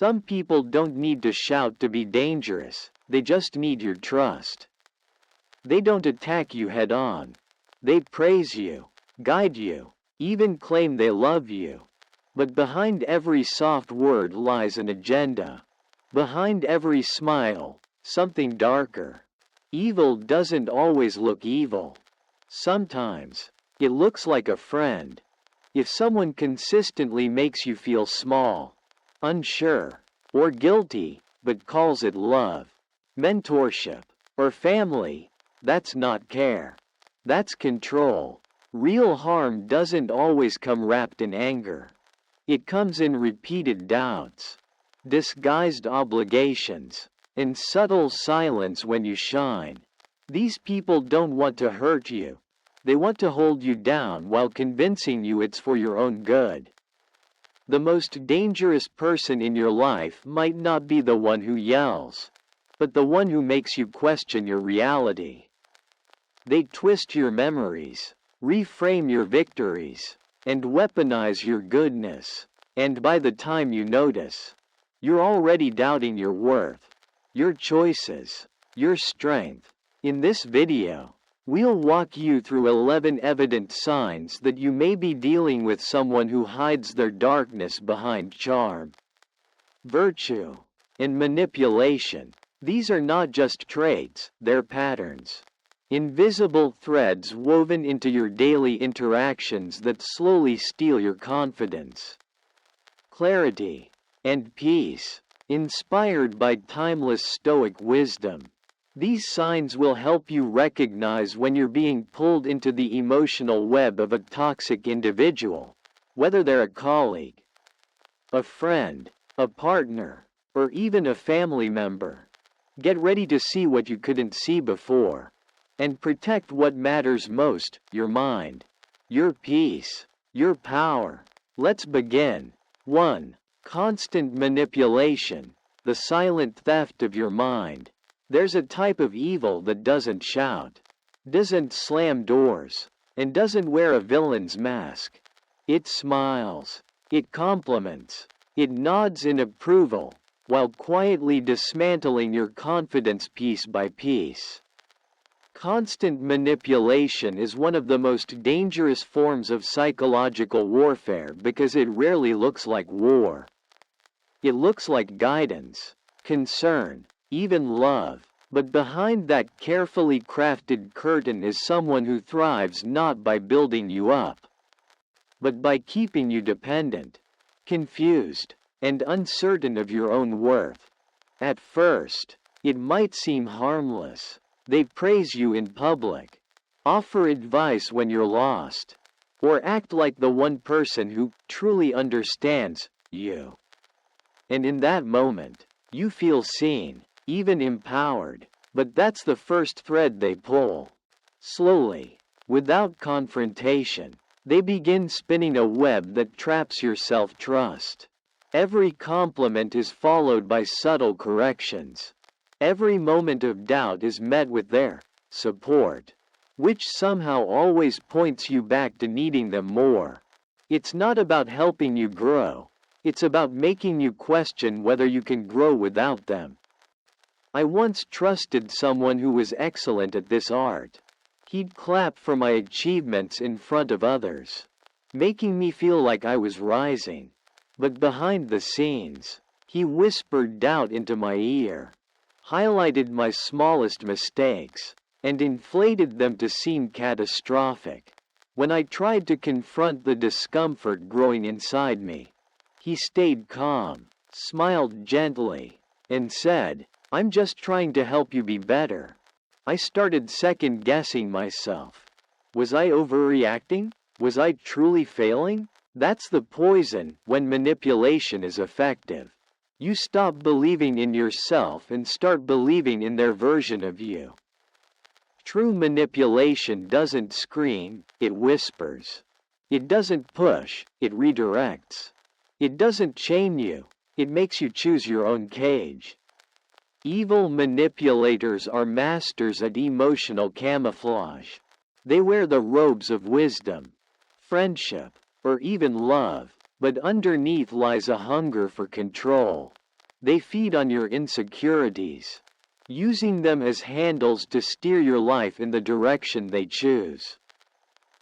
Some people don't need to shout to be dangerous, they just need your trust. They don't attack you head on. They praise you, guide you, even claim they love you. But behind every soft word lies an agenda. Behind every smile, something darker. Evil doesn't always look evil. Sometimes, it looks like a friend. If someone consistently makes you feel small, unsure, or guilty, but calls it love, mentorship, or family, that's not care. That's control. Real harm doesn't always come wrapped in anger. It comes in repeated doubts, disguised obligations, and subtle silence when you shine. These people don't want to hurt you. They want to hold you down while convincing you it's for your own good. The most dangerous person in your life might not be the one who yells, but the one who makes you question your reality. They twist your memories, reframe your victories, and weaponize your goodness. And by the time you notice, you're already doubting your worth, your choices, your strength. In this video, we'll walk you through 11 evident signs that you may be dealing with someone who hides their darkness behind charm, virtue, and manipulation. These are not just traits, they're patterns. Invisible threads woven into your daily interactions that slowly steal your confidence, clarity, and peace. Inspired by timeless Stoic wisdom, these signs will help you recognize when you're being pulled into the emotional web of a toxic individual, whether they're a colleague, a friend, a partner, or even a family member. Get ready to see what you couldn't see before. And protect what matters most, your mind, your peace, your power. Let's begin. 1. Constant manipulation, the silent theft of your mind. There's a type of evil that doesn't shout, doesn't slam doors, and doesn't wear a villain's mask. It smiles, it compliments, it nods in approval, while quietly dismantling your confidence piece by piece. Constant manipulation is one of the most dangerous forms of psychological warfare because it rarely looks like war. It looks like guidance, concern, even love, but behind that carefully crafted curtain is someone who thrives not by building you up, but by keeping you dependent, confused, and uncertain of your own worth. At first, it might seem harmless. They praise you in public, offer advice when you're lost, or act like the one person who truly understands you. And in that moment, you feel seen, even empowered, but that's the first thread they pull. Slowly, without confrontation, they begin spinning a web that traps your self-trust. Every compliment is followed by subtle corrections. Every moment of doubt is met with their support, which somehow always points you back to needing them more. It's not about helping you grow, it's about making you question whether you can grow without them. I once trusted someone who was excellent at this art. He'd clap for my achievements in front of others, making me feel like I was rising. But behind the scenes, he whispered doubt into my ear, highlighted my smallest mistakes, and inflated them to seem catastrophic. When I tried to confront the discomfort growing inside me, he stayed calm, smiled gently, and said, "I'm just trying to help you be better." I started second-guessing myself. Was I overreacting? Was I truly failing? That's the poison when manipulation is effective. You stop believing in yourself and start believing in their version of you. True manipulation doesn't scream, it whispers. It doesn't push, it redirects. It doesn't chain you, it makes you choose your own cage. Evil manipulators are masters at emotional camouflage. They wear the robes of wisdom, friendship, or even love, but underneath lies a hunger for control. They feed on your insecurities, using them as handles to steer your life in the direction they choose.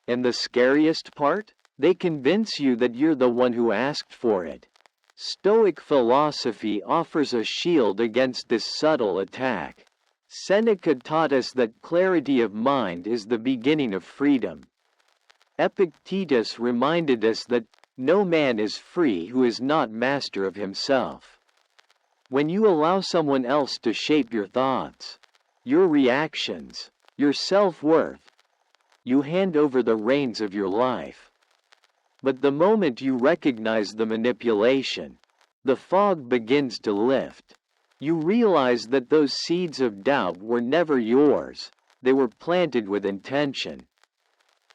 And the scariest part? They convince you that you're the one who asked for it. Stoic philosophy offers a shield against this subtle attack. Seneca taught us that clarity of mind is the beginning of freedom. Epictetus reminded us that no man is free who is not master of himself. When you allow someone else to shape your thoughts, your reactions, your self-worth, you hand over the reins of your life. But the moment you recognize the manipulation, the fog begins to lift. You realize that those seeds of doubt were never yours, they were planted with intention,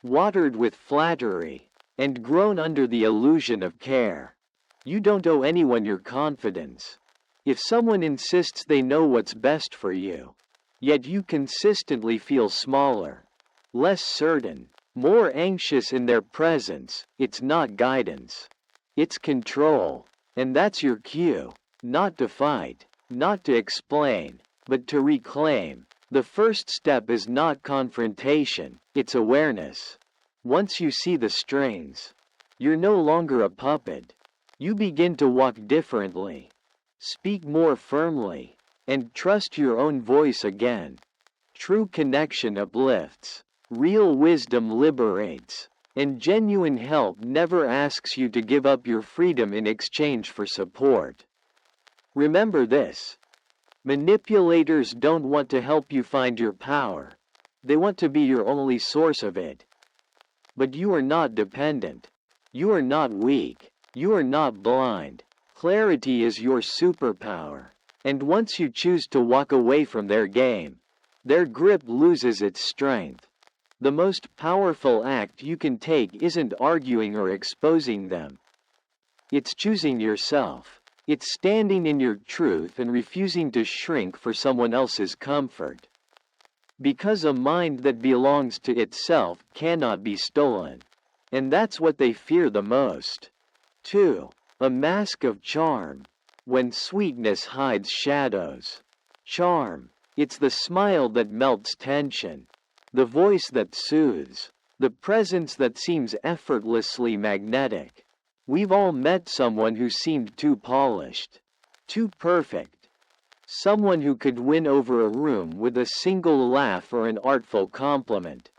watered with flattery, and grown under the illusion of care. You don't owe anyone your confidence. If someone insists they know what's best for you, yet you consistently feel smaller, less certain, more anxious in their presence, it's not guidance. It's control. And that's your cue, not to fight, not to explain, but to reclaim. The first step is not confrontation, it's awareness. Once you see the strings, you're no longer a puppet. You begin to walk differently, speak more firmly, and trust your own voice again. True connection uplifts, real wisdom liberates, and genuine help never asks you to give up your freedom in exchange for support. Remember this. Manipulators don't want to help you find your power. They want to be your only source of it. But you are not dependent. You are not weak. You are not blind. Clarity is your superpower. And once you choose to walk away from their game, their grip loses its strength. The most powerful act you can take isn't arguing or exposing them. It's choosing yourself. It's standing in your truth and refusing to shrink for someone else's comfort. Because a mind that belongs to itself cannot be stolen. And that's what they fear the most. 2. A mask of charm. When sweetness hides shadows. Charm. It's the smile that melts tension. The voice that soothes. The presence that seems effortlessly magnetic. We've all met someone who seemed too polished, too perfect. Someone who could win over a room with a single laugh or an artful compliment.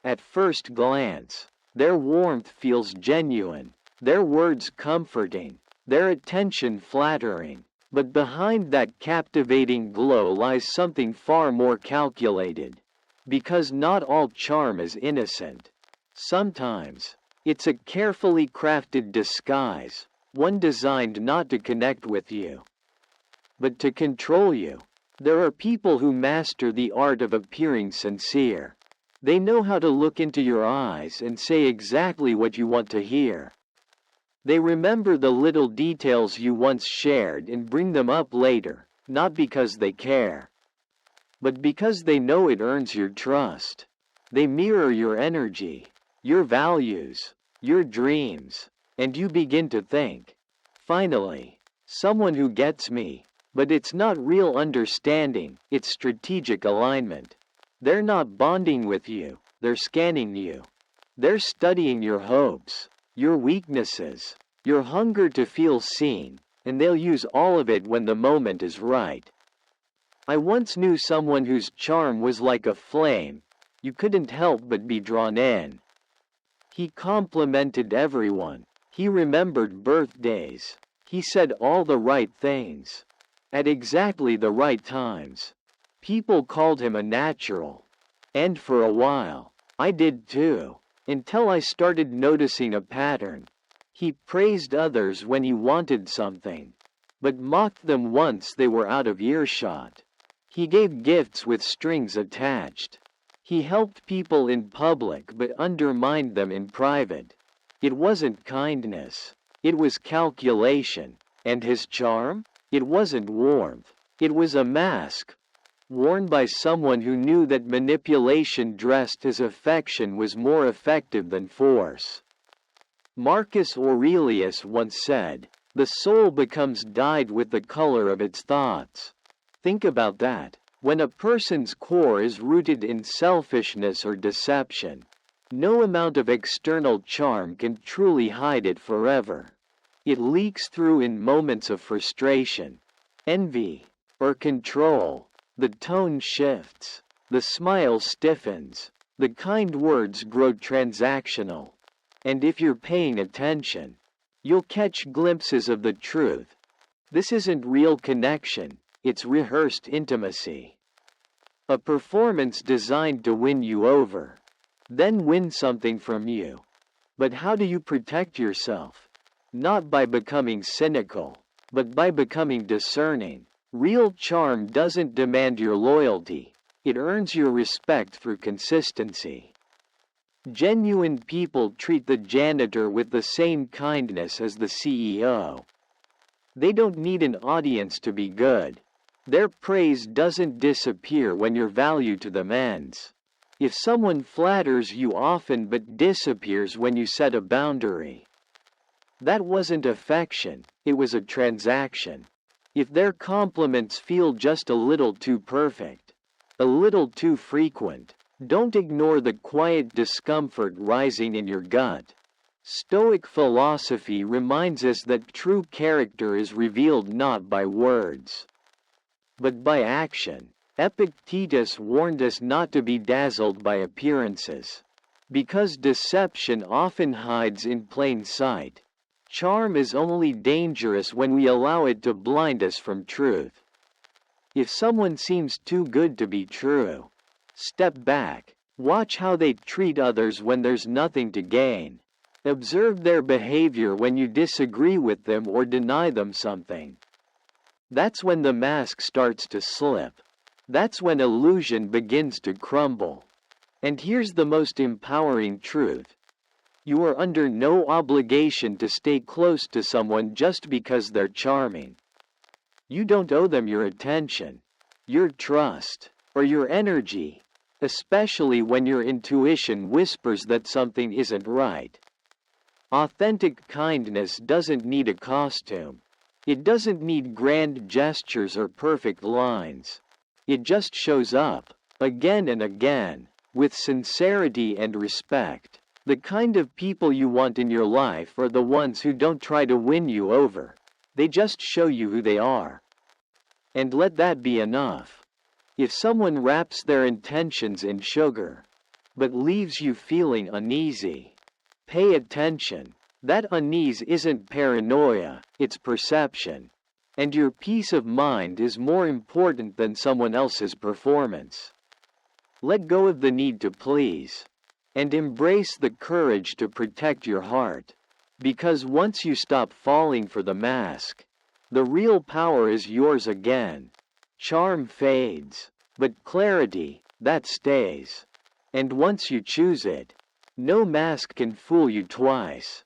At first glance, their warmth feels genuine, their words comforting, their attention flattering. But behind that captivating glow lies something far more calculated. Because not all charm is innocent. Sometimes, it's a carefully crafted disguise, one designed not to connect with you, but to control you. There are people who master the art of appearing sincere. They know how to look into your eyes and say exactly what you want to hear. They remember the little details you once shared and bring them up later, not because they care, but because they know it earns your trust. They mirror your energy, your values, your dreams, and you begin to think, finally, someone who gets me. But it's not real understanding, it's strategic alignment. They're not bonding with you, they're scanning you. They're studying your hopes, your weaknesses, your hunger to feel seen, and they'll use all of it when the moment is right. I once knew someone whose charm was like a flame. You couldn't help but be drawn in. He complimented everyone. He remembered birthdays. He said all the right things. At exactly the right times. People called him a natural. And for a while, I did too. Until I started noticing a pattern. He praised others when he wanted something, but mocked them once they were out of earshot. He gave gifts with strings attached. He helped people in public but undermined them in private. It wasn't kindness. It was calculation. And his charm? It wasn't warmth. It was a mask, worn by someone who knew that manipulation dressed as affection was more effective than force. Marcus Aurelius once said, The soul becomes dyed with the color of its thoughts. Think about that. When a person's core is rooted in selfishness or deception, no amount of external charm can truly hide it forever. It leaks through in moments of frustration, envy, or control. The tone shifts. The smile stiffens. The kind words grow transactional. And if you're paying attention, you'll catch glimpses of the truth. This isn't real connection, it's rehearsed intimacy. A performance designed to win you over, then win something from you. But how do you protect yourself? Not by becoming cynical, but by becoming discerning. Real charm doesn't demand your loyalty, it earns your respect through consistency. Genuine people treat the janitor with the same kindness as the CEO. They don't need an audience to be good. Their praise doesn't disappear when your value to them ends. If someone flatters you often but disappears when you set a boundary, that wasn't affection, it was a transaction. If their compliments feel just a little too perfect, a little too frequent, don't ignore the quiet discomfort rising in your gut. Stoic philosophy reminds us that true character is revealed not by words, but by action. Epictetus warned us not to be dazzled by appearances, because deception often hides in plain sight. Charm is only dangerous when we allow it to blind us from truth. If someone seems too good to be true, step back. Watch how they treat others when there's nothing to gain. Observe their behavior when you disagree with them or deny them something. That's when the mask starts to slip. That's when illusion begins to crumble. And here's the most empowering truth. You are under no obligation to stay close to someone just because they're charming. You don't owe them your attention, your trust, or your energy, especially when your intuition whispers that something isn't right. Authentic kindness doesn't need a costume. It doesn't need grand gestures or perfect lines. It just shows up, again and again, with sincerity and respect. The kind of people you want in your life are the ones who don't try to win you over. They just show you who they are. And let that be enough. If someone wraps their intentions in sugar, but leaves you feeling uneasy, pay attention. That unease isn't paranoia, it's perception. And your peace of mind is more important than someone else's performance. Let go of the need to please, and embrace the courage to protect your heart. Because once you stop falling for the mask, the real power is yours again. Charm fades, but clarity, that stays. And once you choose it, no mask can fool you twice.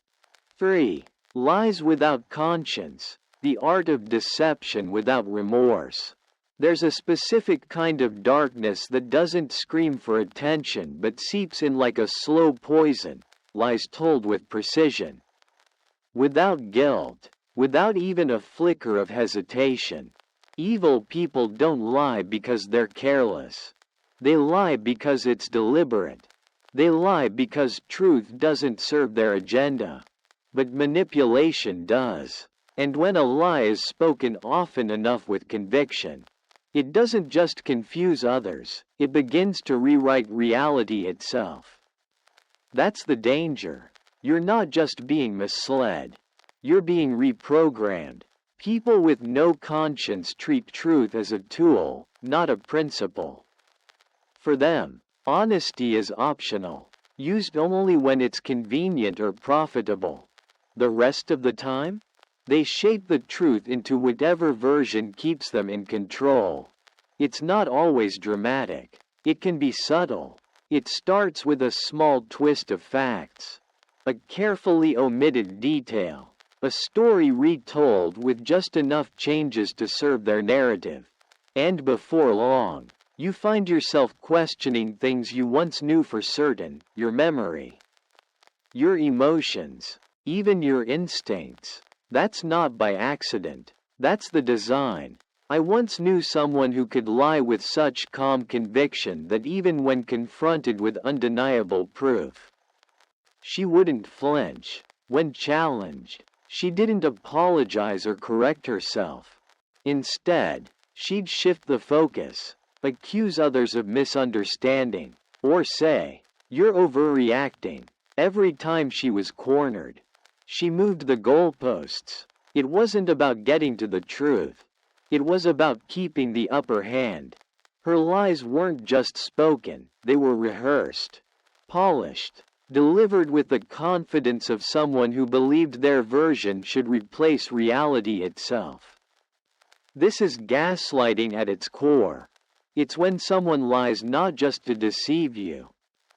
3. Lies without conscience, the art of deception without remorse. There's a specific kind of darkness that doesn't scream for attention but seeps in like a slow poison, lies told with precision. Without guilt, without even a flicker of hesitation. Evil people don't lie because they're careless. They lie because it's deliberate. They lie because truth doesn't serve their agenda, but manipulation does. And when a lie is spoken often enough with conviction, it doesn't just confuse others, it begins to rewrite reality itself. That's the danger. You're not just being misled, you're being reprogrammed. People with no conscience treat truth as a tool, not a principle. For them, honesty is optional, used only when it's convenient or profitable. The rest of the time, they shape the truth into whatever version keeps them in control. It's not always dramatic. It can be subtle. It starts with a small twist of facts, a carefully omitted detail, a story retold with just enough changes to serve their narrative. And before long, you find yourself questioning things you once knew for certain, your memory, your emotions, even your instincts. That's not by accident. That's the design. I once knew someone who could lie with such calm conviction that even when confronted with undeniable proof, she wouldn't flinch. When challenged, she didn't apologize or correct herself. Instead, she'd shift the focus, accuse others of misunderstanding, or say, "You're overreacting." Every time she was cornered, she moved the goalposts. It wasn't about getting to the truth. It was about keeping the upper hand. Her lies weren't just spoken, they were rehearsed, polished, delivered with the confidence of someone who believed their version should replace reality itself. This is gaslighting at its core. It's when someone lies not just to deceive you,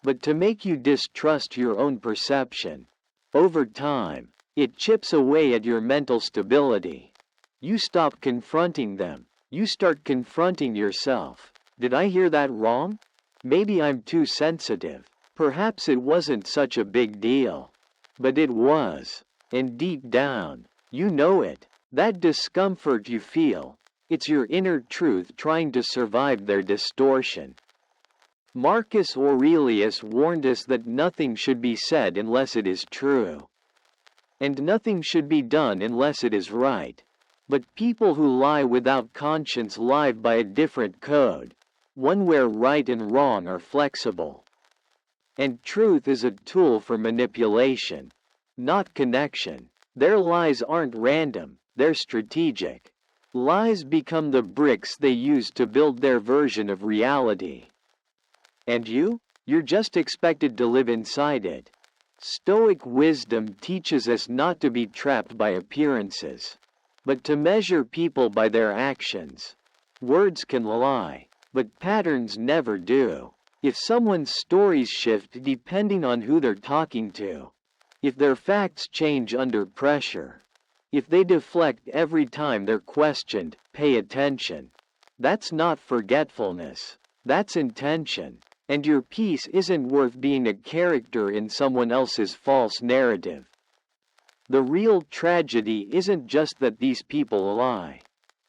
but to make you distrust your own perception. Over time, it chips away at your mental stability. You stop confronting them. You start confronting yourself. Did I hear that wrong? Maybe I'm too sensitive. Perhaps it wasn't such a big deal. But it was. And deep down, you know it. That discomfort you feel, it's your inner truth trying to survive their distortion. Marcus Aurelius warned us that nothing should be said unless it is true. And nothing should be done unless it is right. But people who lie without conscience live by a different code, one where right and wrong are flexible. And truth is a tool for manipulation, not connection. Their lies aren't random, they're strategic. Lies become the bricks they use to build their version of reality. And you're just expected to live inside it. Stoic wisdom teaches us not to be trapped by appearances, but to measure people by their actions. Words can lie, but patterns never do. If someone's stories shift depending on who they're talking to, if their facts change under pressure, if they deflect every time they're questioned, pay attention. That's not forgetfulness, that's intention. And your peace isn't worth being a character in someone else's false narrative. The real tragedy isn't just that these people lie.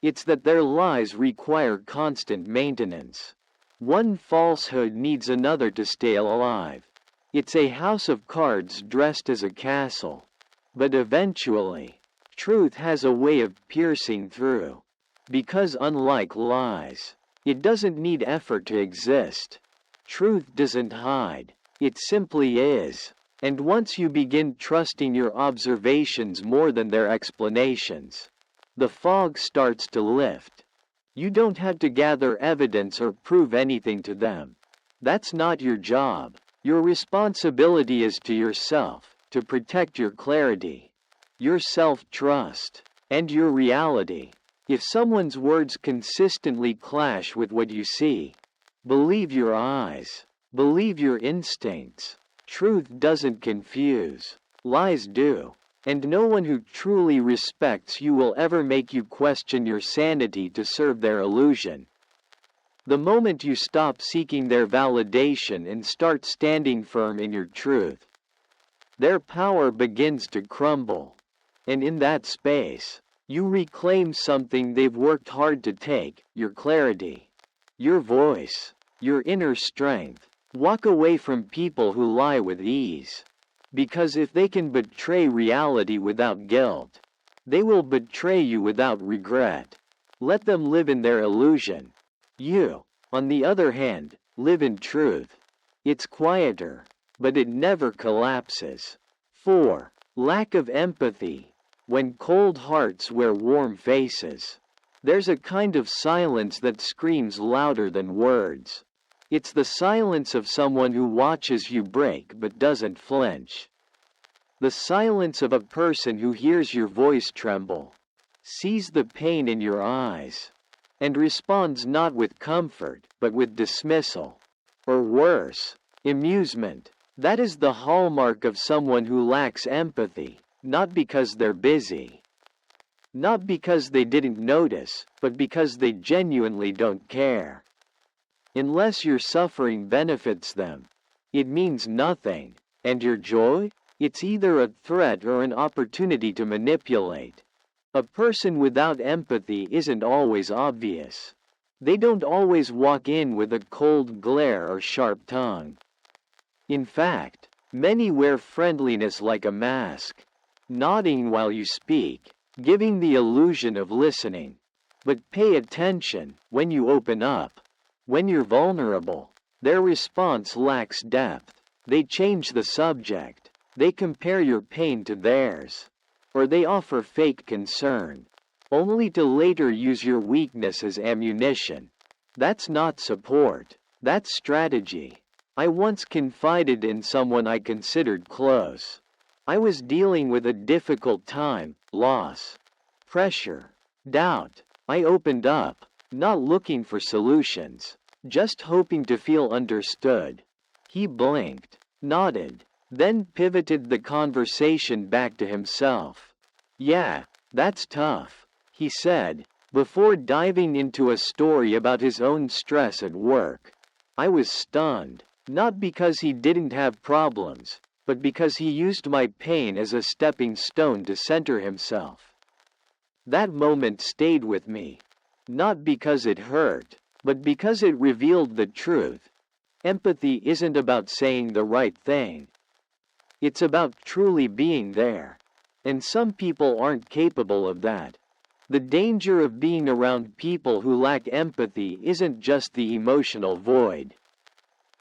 It's that their lies require constant maintenance. One falsehood needs another to stay alive. It's a house of cards dressed as a castle. But eventually, truth has a way of piercing through. Because unlike lies, it doesn't need effort to exist. Truth doesn't hide, it simply is. And once you begin trusting your observations more than their explanations, the fog starts to lift. You don't have to gather evidence or prove anything to them. That's not your job. Your responsibility is to yourself, to protect your clarity, your self-trust, and your reality. If someone's words consistently clash with what you see, believe your eyes. Believe your instincts. Truth doesn't confuse. Lies do. And no one who truly respects you will ever make you question your sanity to serve their illusion. The moment you stop seeking their validation and start standing firm in your truth, their power begins to crumble. And in that space, you reclaim something they've worked hard to take, your clarity. Your voice, your inner strength. Walk away from people who lie with ease. Because if they can betray reality without guilt, they will betray you without regret. Let them live in their illusion. You, on the other hand, live in truth. It's quieter, but it never collapses. 4. Lack of empathy. When cold hearts wear warm faces, there's a kind of silence that screams louder than words. It's the silence of someone who watches you break but doesn't flinch. The silence of a person who hears your voice tremble, sees the pain in your eyes, and responds not with comfort but with dismissal. Or worse, amusement. That is the hallmark of someone who lacks empathy, not because they're busy. Not because they didn't notice, but because they genuinely don't care. Unless your suffering benefits them, it means nothing. And your joy? It's either a threat or an opportunity to manipulate. A person without empathy isn't always obvious. They don't always walk in with a cold glare or sharp tongue. In fact, many wear friendliness like a mask, nodding while you speak, giving the illusion of listening. But pay attention when you open up. When you're vulnerable, their response lacks depth. They change the subject. They compare your pain to theirs. Or they offer fake concern, only to later use your weakness as ammunition. That's not support. That's strategy. I once confided in someone I considered close. I was dealing with a difficult time, loss, pressure, doubt. I opened up, not looking for solutions, just hoping to feel understood. He blinked, nodded, then pivoted the conversation back to himself. "Yeah, that's tough," he said, before diving into a story about his own stress at work. I was stunned, not because he didn't have problems, but because he used my pain as a stepping stone to center himself. That moment stayed with me, not because it hurt, but because it revealed the truth. Empathy isn't about saying the right thing. It's about truly being there. And some people aren't capable of that. The danger of being around people who lack empathy isn't just the emotional void.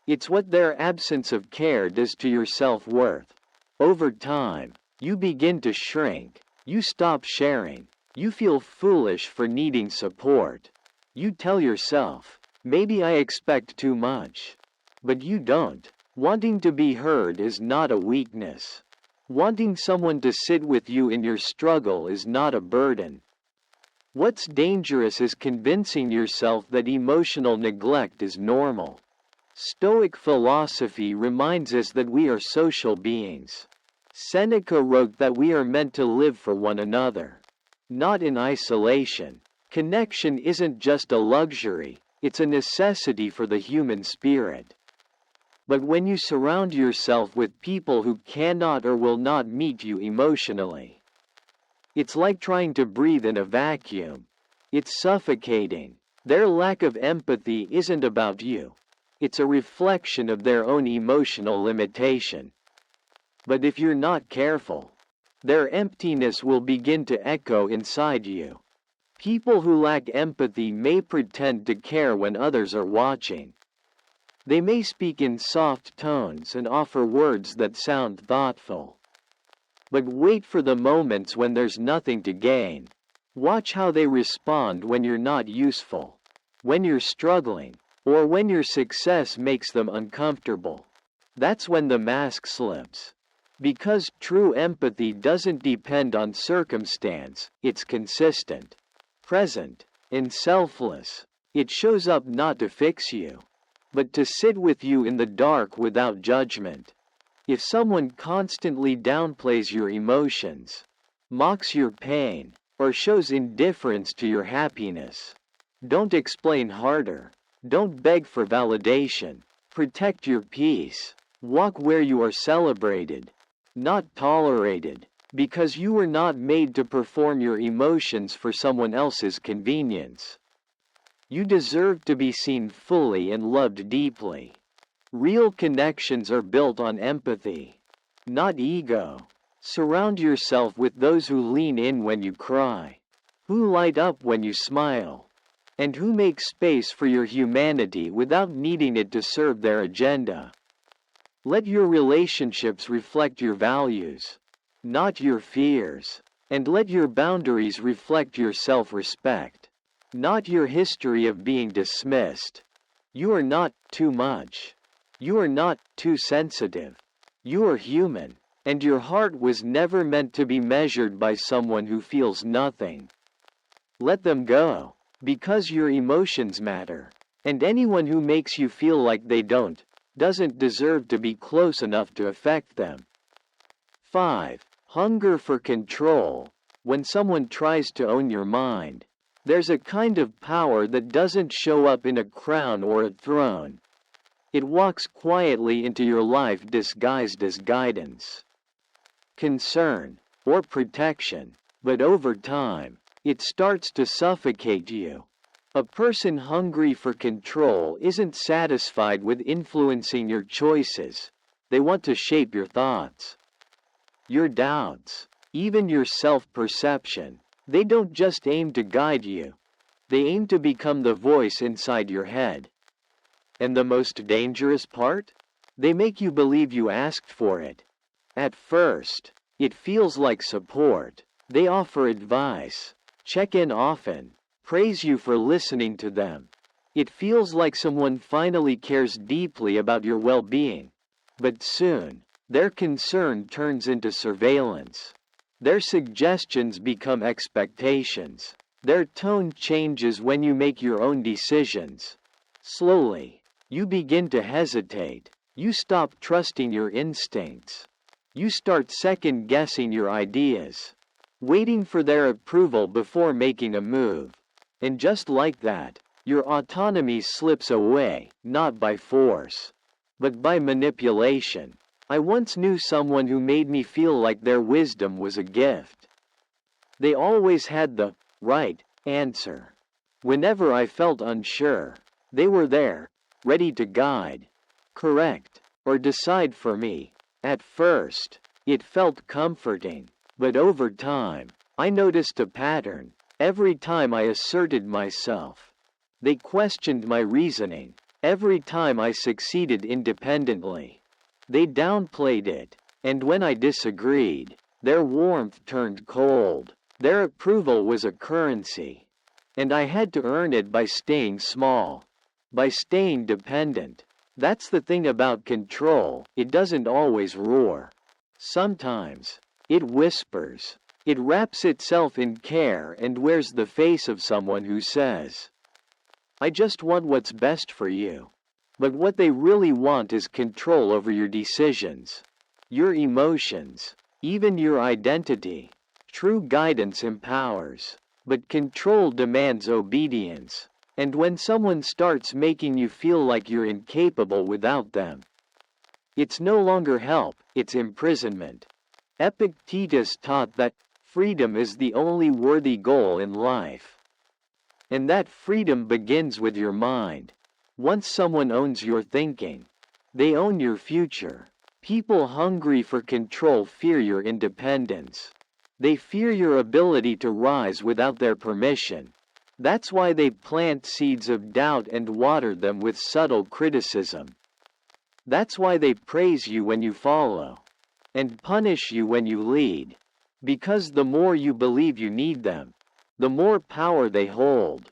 It's what their absence of care does to your self-worth. Over time, you begin to shrink. You stop sharing. You feel foolish for needing support. You tell yourself, maybe I expect too much. But you don't. Wanting to be heard is not a weakness. Wanting someone to sit with you in your struggle is not a burden. What's dangerous is convincing yourself that emotional neglect is normal. Stoic philosophy reminds us that we are social beings. Seneca wrote that we are meant to live for one another, not in isolation. Connection isn't just a luxury, it's a necessity for the human spirit. But when you surround yourself with people who cannot or will not meet you emotionally, it's like trying to breathe in a vacuum. It's suffocating. Their lack of empathy isn't about you. It's a reflection of their own emotional limitation. But if you're not careful, their emptiness will begin to echo inside you. People who lack empathy may pretend to care when others are watching. They may speak in soft tones and offer words that sound thoughtful. But wait for the moments when there's nothing to gain. Watch how they respond when you're not useful, when you're struggling, or when your success makes them uncomfortable. That's when the mask slips. Because true empathy doesn't depend on circumstance, it's consistent, present, and selfless. It shows up not to fix you, but to sit with you in the dark without judgment. If someone constantly downplays your emotions, mocks your pain, or shows indifference to your happiness, don't explain harder. Don't beg for validation. Protect your peace. Walk where you are celebrated, not tolerated, because you were not made to perform your emotions for someone else's convenience. You deserve to be seen fully and loved deeply. Real connections are built on empathy, not ego. Surround yourself with those who lean in when you cry, who light up when you smile, and who make space for your humanity without needing it to serve their agenda. Let your relationships reflect your values, not your fears, and let your boundaries reflect your self-respect, not your history of being dismissed. You are not too much. You are not too sensitive. You are human, and your heart was never meant to be measured by someone who feels nothing. Let them go, because your emotions matter, and anyone who makes you feel like they doesn't deserve to be close enough to affect them. 5. Hunger for control. When someone tries to own your mind, there's a kind of power that doesn't show up in a crown or a throne. It walks quietly into your life disguised as guidance. concern, or protection, but over time, it starts to suffocate you. A person hungry for control isn't satisfied with influencing your choices. They want to shape your thoughts, your doubts, even your self-perception. They don't just aim to guide you. They aim to become the voice inside your head. And the most dangerous part? They make you believe you asked for it. At first, it feels like support. They offer advice, check in often, praise you for listening to them. It feels like someone finally cares deeply about your well-being. But soon, their concern turns into surveillance. Their suggestions become expectations. Their tone changes when you make your own decisions. Slowly, you begin to hesitate. You stop trusting your instincts. You start second-guessing your ideas, waiting for their approval before making a move. And just like that, your autonomy slips away, not by force, but by manipulation. I once knew someone who made me feel like their wisdom was a gift. They always had the right answer. Whenever I felt unsure, they were there, ready to guide, correct, or decide for me. At first, it felt comforting, but over time, I noticed a pattern. Every time I asserted myself, they questioned my reasoning. Every time I succeeded independently, they downplayed it. And when I disagreed, their warmth turned cold. Their approval was a currency, and I had to earn it by staying small, by staying dependent. That's the thing about control, it doesn't always roar. Sometimes, it whispers. It wraps itself in care and wears the face of someone who says, I just want what's best for you. But what they really want is control over your decisions, your emotions, even your identity. True guidance empowers, but control demands obedience. And when someone starts making you feel like you're incapable without them, it's no longer help, it's imprisonment. Epictetus taught that freedom is the only worthy goal in life. And that freedom begins with your mind. Once someone owns your thinking, they own your future. People hungry for control fear your independence. They fear your ability to rise without their permission. That's why they plant seeds of doubt and water them with subtle criticism. That's why they praise you when you follow, and punish you when you lead. Because the more you believe you need them, the more power they hold.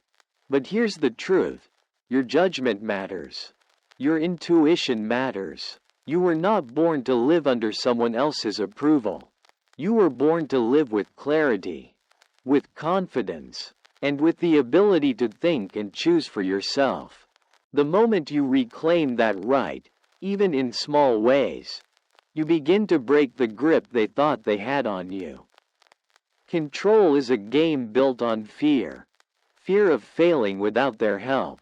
But here's the truth. Your judgment matters. Your intuition matters. You were not born to live under someone else's approval. You were born to live with clarity, with confidence, and with the ability to think and choose for yourself. The moment you reclaim that right, even in small ways, you begin to break the grip they thought they had on you. Control is a game built on fear. Fear of failing without their help.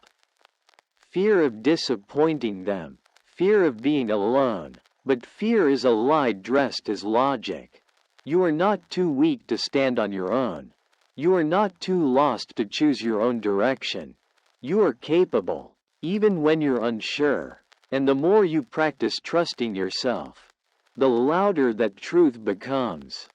Fear of disappointing them. Fear of being alone. But fear is a lie dressed as logic. You are not too weak to stand on your own. You are not too lost to choose your own direction. You are capable, even when you're unsure. And the more you practice trusting yourself, the louder that truth becomes.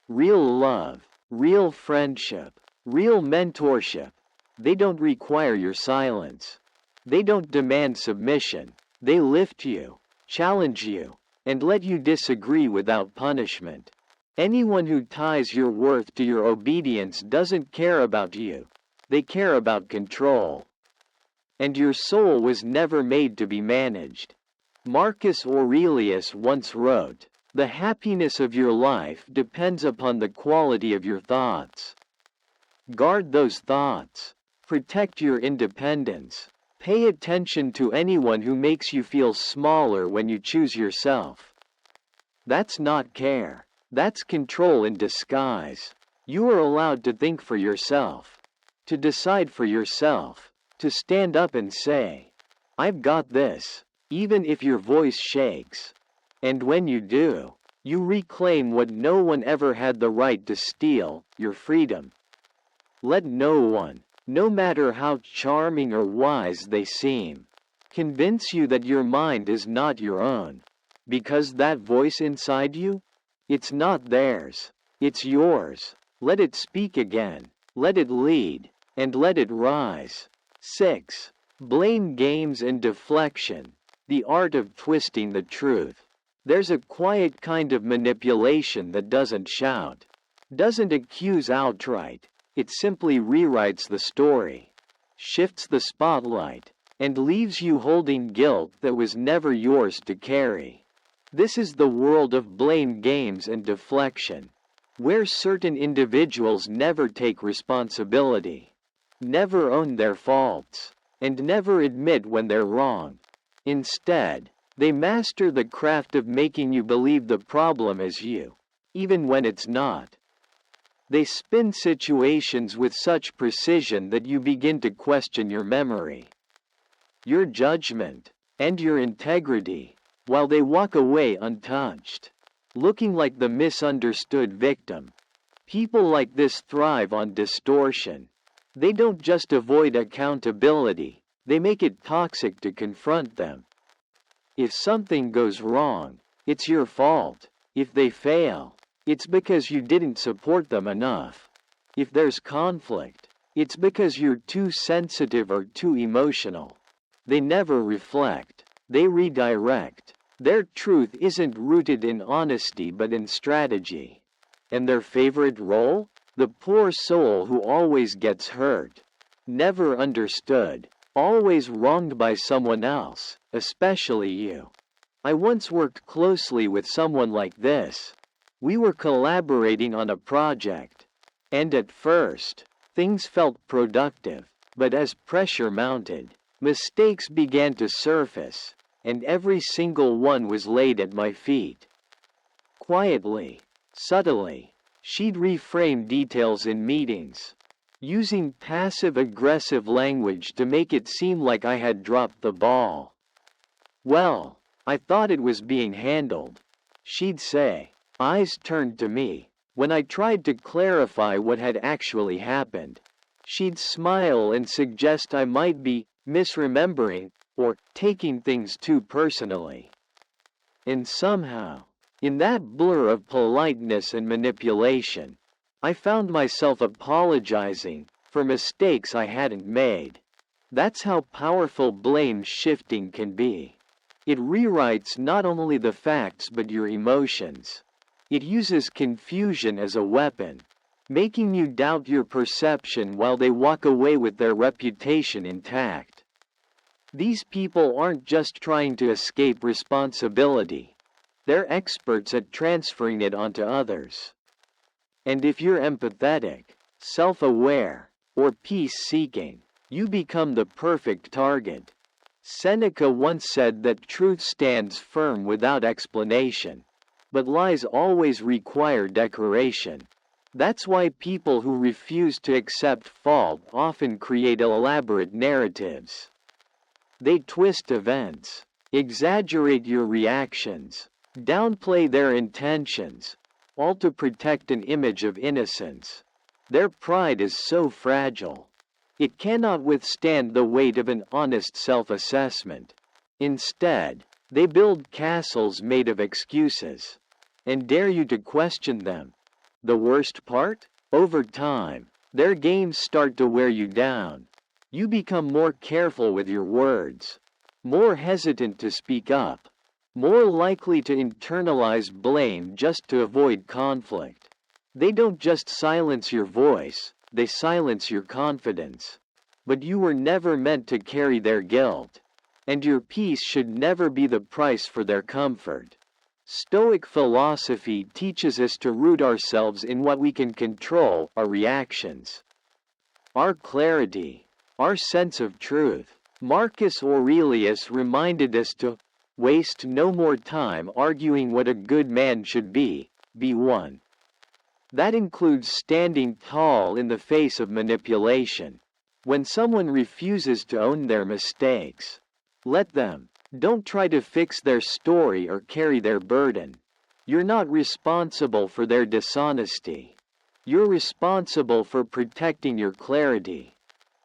Real love, real friendship, real mentorship, they don't require your silence. They don't demand submission. They lift you, challenge you, and let you disagree without punishment. Anyone who ties your worth to your obedience doesn't care about you. They care about control. And your soul was never made to be managed. Marcus Aurelius once wrote, "The happiness of your life depends upon the quality of your thoughts." Guard those thoughts. Protect your independence. Pay attention to anyone who makes you feel smaller when you choose yourself. That's not care. That's control in disguise. You are allowed to think for yourself, to decide for yourself, to stand up and say, I've got this, even if your voice shakes. And when you do, You reclaim what no one ever had the right to steal, your freedom. Let no one, no matter how charming or wise they seem, convince you that your mind is not your own. Because that voice inside you? It's not theirs. It's yours. Let it speak again. Let it lead. And let it rise. 6. Blame games and deflection. The art of twisting the truth. There's a quiet kind of manipulation that doesn't shout, doesn't accuse outright. It simply rewrites the story, shifts the spotlight, and leaves you holding guilt that was never yours to carry. This is the world of blame games and deflection, where certain individuals never take responsibility, never own their faults, and never admit when they're wrong. Instead, they master the craft of making you believe the problem is you, even when it's not. They spin situations with such precision that you begin to question your memory, your judgment, and your integrity, while they walk away untouched, looking like the misunderstood victim. People like this thrive on distortion. They don't just avoid accountability, they make it toxic to confront them. If something goes wrong, it's your fault. If they fail, it's because you didn't support them enough. If there's conflict, it's because you're too sensitive or too emotional. They never reflect, they redirect. Their truth isn't rooted in honesty but in strategy. And their favorite role? The poor soul who always gets hurt, never understood, always wronged by someone else, especially you. I once worked closely with someone like this. We were collaborating on a project, and at first, things felt productive, but as pressure mounted, mistakes began to surface, and every single one was laid at my feet. Quietly, subtly, she'd reframe details in meetings, using passive-aggressive language to make it seem like I had dropped the ball. "Well, I thought it was being handled," she'd say, eyes turned to me. When I tried to clarify what had actually happened, she'd smile and suggest I might be misremembering or taking things too personally. And somehow, in that blur of politeness and manipulation, I found myself apologizing for mistakes I hadn't made. That's how powerful blame shifting can be. It rewrites not only the facts but your emotions. It uses confusion as a weapon, making you doubt your perception while they walk away with their reputation intact. These people aren't just trying to escape responsibility. They're experts at transferring it onto others. And if you're empathetic, self-aware, or peace-seeking, you become the perfect target. Seneca once said that truth stands firm without explanation, but lies always require decoration. That's why people who refuse to accept fault often create elaborate narratives. They twist events, exaggerate your reactions, downplay their intentions, all to protect an image of innocence. Their pride is so fragile. It cannot withstand the weight of an honest self-assessment. Instead, they build castles made of excuses, and dare you to question them. The worst part? Over time, their games start to wear you down. You become more careful with your words, more hesitant to speak up, more likely to internalize blame just to avoid conflict. They don't just silence your voice, they silence your confidence. But you were never meant to carry their guilt, and your peace should never be the price for their comfort. Stoic philosophy teaches us to root ourselves in what we can control, our reactions, our clarity, our sense of truth. Marcus Aurelius reminded us to waste no more time arguing what a good man should be one. That includes standing tall in the face of manipulation. When someone refuses to own their mistakes, let them. Don't try to fix their story or carry their burden. You're not responsible for their dishonesty. You're responsible for protecting your clarity.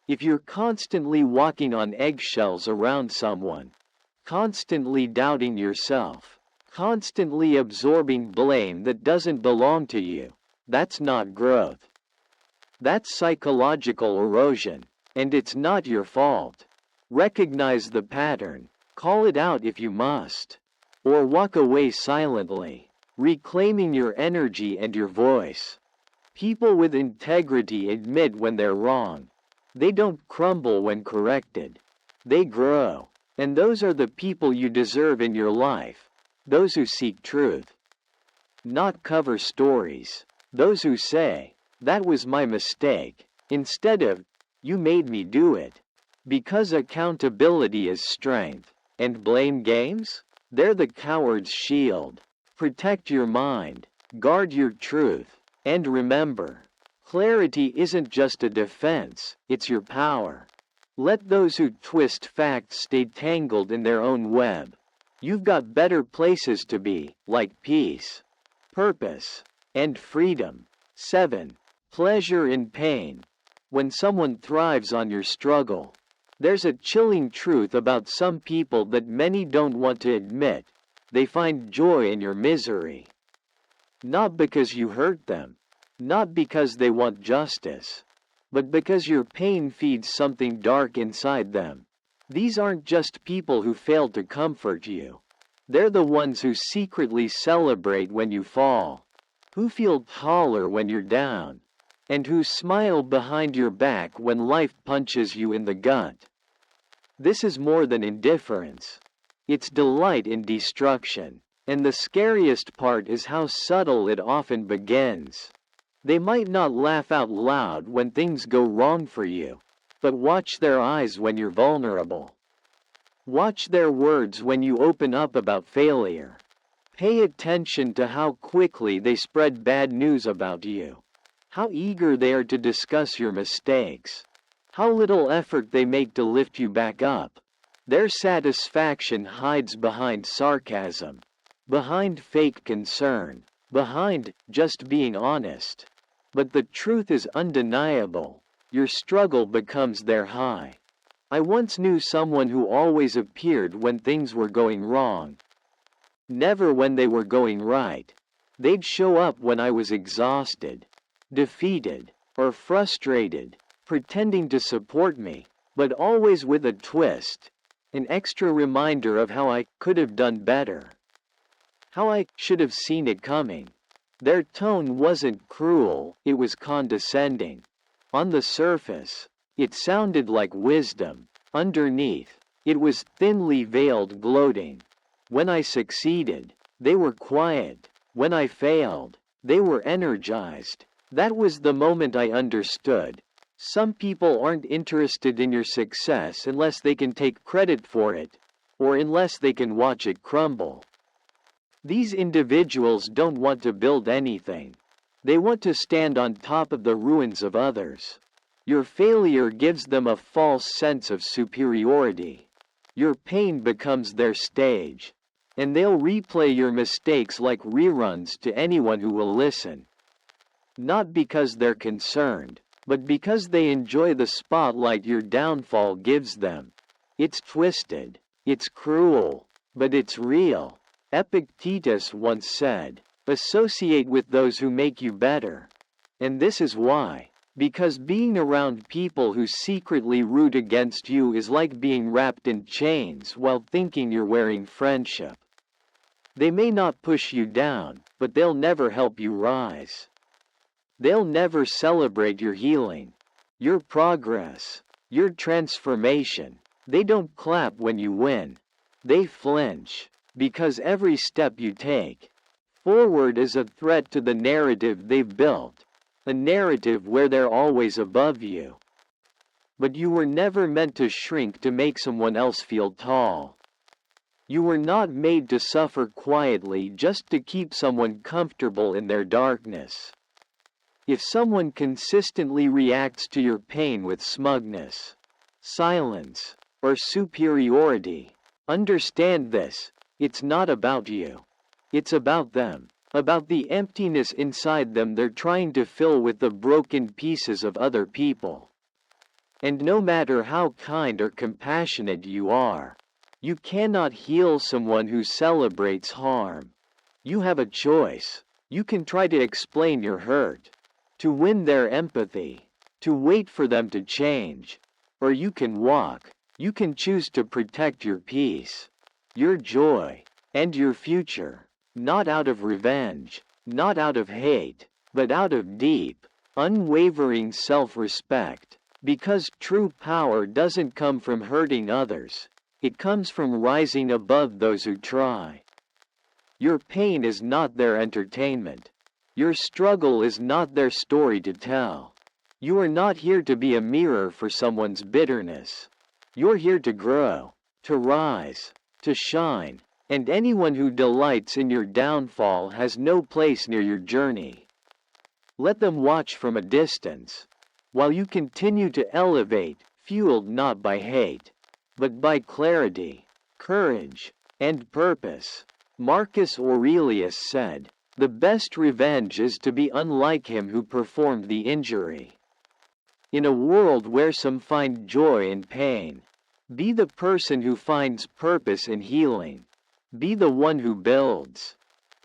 If you're constantly walking on eggshells around someone, constantly doubting yourself, constantly absorbing blame that doesn't belong to you, that's not growth. That's psychological erosion, and it's not your fault. Recognize the pattern, call it out if you must, or walk away silently, reclaiming your energy and your voice. People with integrity admit when they're wrong. They don't crumble when corrected. They grow. And those are the people you deserve in your life. Those who seek truth. Not cover stories. Those who say, "That was my mistake," instead of, "You made me do it." Because accountability is strength. And blame games? They're the coward's shield. Protect your mind. Guard your truth. And remember, clarity isn't just a defense, it's your power. Let those who twist facts stay tangled in their own web. You've got better places to be, like peace, purpose, and freedom. 7. Pleasure in pain. When someone thrives on your struggle, there's a chilling truth about some people that many don't want to admit. They find joy in your misery. Not because you hurt them, not because they want justice, but because your pain feeds something dark inside them. These aren't just people who fail to comfort you. They're the ones who secretly celebrate when you fall, who feel taller when you're down, and who smile behind your back when life punches you in the gut. This is more than indifference. It's delight in destruction. And the scariest part is how subtle it often begins. They might not laugh out loud when things go wrong for you, but watch their eyes when you're vulnerable. Watch their words when you open up about failure. Pay attention to how quickly they spread bad news about you, how eager they are to discuss your mistakes, how little effort they make to lift you back up. Their satisfaction hides behind sarcasm, behind fake concern, behind just being honest. But the truth is undeniable. Your struggle becomes their high. I once knew someone who always appeared when things were going wrong, never when they were going right. They'd show up when I was exhausted, defeated, or frustrated, pretending to support me, but always with a twist, an extra reminder of how I could have done better, how I should have seen it coming. Their tone wasn't cruel, it was condescending. On the surface, it sounded like wisdom. Underneath, it was thinly veiled gloating. When I succeeded, they were quiet. When I failed, they were energized. That was the moment I understood. Some people aren't interested in your success unless they can take credit for it, or unless they can watch it crumble. These individuals don't want to build anything. They want to stand on top of the ruins of others. Your failure gives them a false sense of superiority. Your pain becomes their stage, and they'll replay your mistakes like reruns to anyone who will listen. Not because they're concerned, but because they enjoy the spotlight your downfall gives them. It's twisted, it's cruel, but it's real. Epictetus once said, "Associate with those who make you better." And this is why. Because being around people who secretly root against you is like being wrapped in chains while thinking you're wearing friendship. They may not push you down, but they'll never help you rise. They'll never celebrate your healing, your progress, your transformation. They don't clap when you win. They flinch, because every step you take forward is a threat to the narrative they've built, a narrative where they're always above you. But you were never meant to shrink to make someone else feel tall. You were not made to suffer quietly just to keep someone comfortable in their darkness. If someone consistently reacts to your pain with smugness, silence, or superiority, understand this: it's not about you. It's about them, about the emptiness inside them they're trying to fill with the broken pieces of other people. And no matter how kind or compassionate you are, you cannot heal someone who celebrates harm. You have a choice. You can try to explain your hurt, to win their empathy, to wait for them to change, or you can walk. You can choose to protect your peace, your joy, and your future, not out of revenge, not out of hate, but out of deep, unwavering self-respect. Because true power doesn't come from hurting others, it comes from rising above those who try. Your pain is not their entertainment. Your struggle is not their story to tell. You are not here to be a mirror for someone's bitterness. You're here to grow, to rise, to shine, and anyone who delights in your downfall has no place near your journey. Let them watch from a distance, while you continue to elevate, fueled not by hate, but by clarity, courage, and purpose. Marcus Aurelius said, "The best revenge is to be unlike him who performed the injury." In a world where some find joy in pain, be the person who finds purpose in healing. Be the one who builds,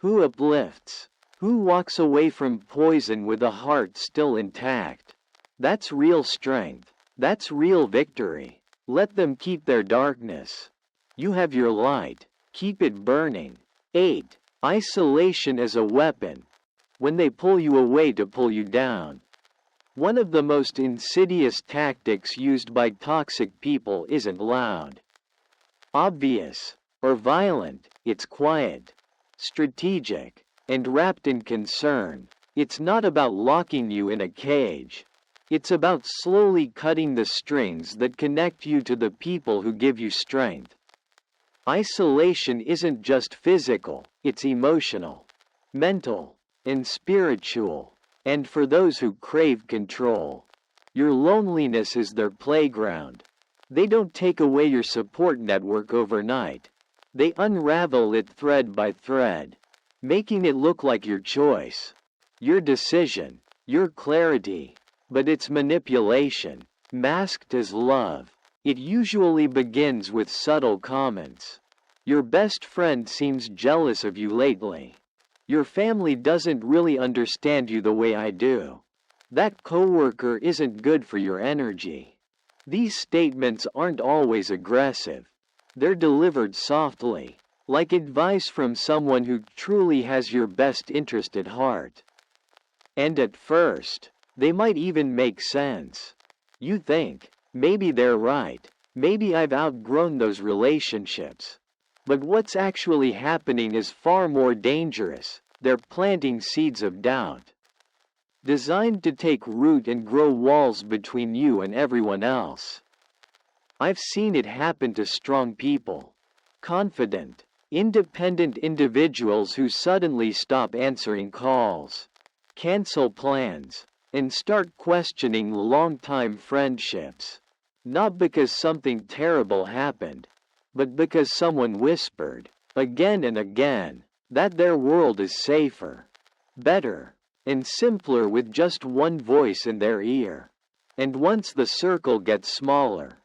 who uplifts, who walks away from poison with a heart still intact. That's real strength. That's real victory. Let them keep their darkness. You have your light. Keep it burning. 8. Isolation as a weapon. When they pull you away to pull you down. One of the most insidious tactics used by toxic people isn't loud, obvious, or violent. It's quiet, strategic, and wrapped in concern. It's not about locking you in a cage. It's about slowly cutting the strings that connect you to the people who give you strength. Isolation isn't just physical, it's emotional, mental, and spiritual. And for those who crave control, your loneliness is their playground. They don't take away your support network overnight. They unravel it thread by thread, making it look like your choice, your decision, your clarity. But it's manipulation, masked as love. It usually begins with subtle comments. Your best friend seems jealous of you lately. Your family doesn't really understand you the way I do. That coworker isn't good for your energy. These statements aren't always aggressive. They're delivered softly, like advice from someone who truly has your best interest at heart. And at first, they might even make sense. You think, maybe they're right. Maybe I've outgrown those relationships. But what's actually happening is far more dangerous. They're planting seeds of doubt, designed to take root and grow walls between you and everyone else. I've seen it happen to strong people, confident, independent individuals who suddenly stop answering calls, cancel plans, and start questioning long-time friendships. Not because something terrible happened, but because someone whispered, again and again, that their world is safer, better, and simpler with just one voice in their ear. And once the circle gets smaller,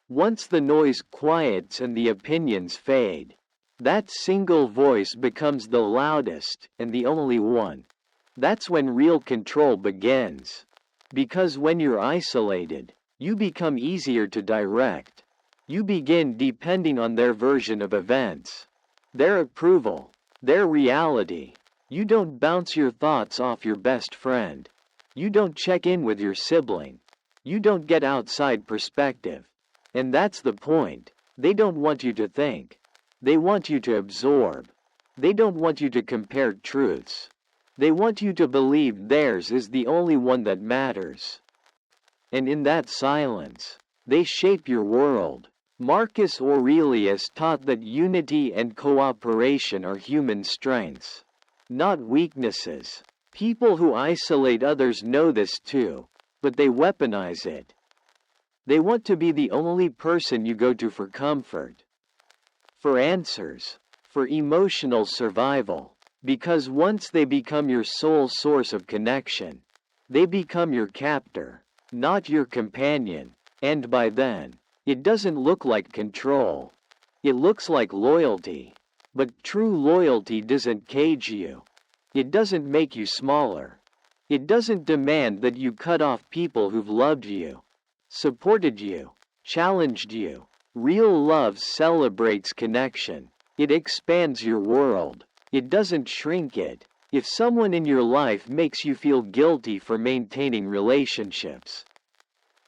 once the noise quiets and the opinions fade, that single voice becomes the loudest and the only one. That's when real control begins. Because when you're isolated, you become easier to direct. You begin depending on their version of events, their approval, their reality. You don't bounce your thoughts off your best friend. You don't check in with your sibling. You don't get outside perspective. And that's the point. They don't want you to think. They want you to absorb. They don't want you to compare truths. They want you to believe theirs is the only one that matters. And in that silence, they shape your world. Marcus Aurelius taught that unity and cooperation are human strengths, not weaknesses. People who isolate others know this too, but they weaponize it. They want to be the only person you go to for comfort, for answers, for emotional survival. Because once they become your sole source of connection, they become your captor, not your companion, and by then, it doesn't look like control. It looks like loyalty. But true loyalty doesn't cage you. It doesn't make you smaller. It doesn't demand that you cut off people who've loved you, supported you, challenged you. Real love celebrates connection. It expands your world. It doesn't shrink it. If someone in your life makes you feel guilty for maintaining relationships,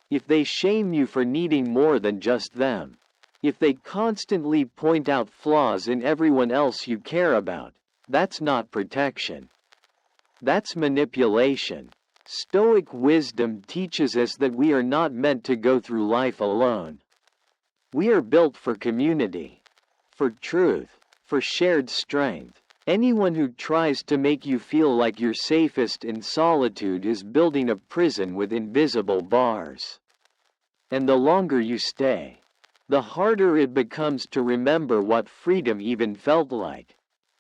if they shame you for needing more than just them, if they constantly point out flaws in everyone else you care about, that's not protection. That's manipulation. Stoic wisdom teaches us that we are not meant to go through life alone. We are built for community, for truth, for shared strength. Anyone who tries to make you feel like you're safest in solitude is building a prison with invisible bars. And the longer you stay, the harder it becomes to remember what freedom even felt like.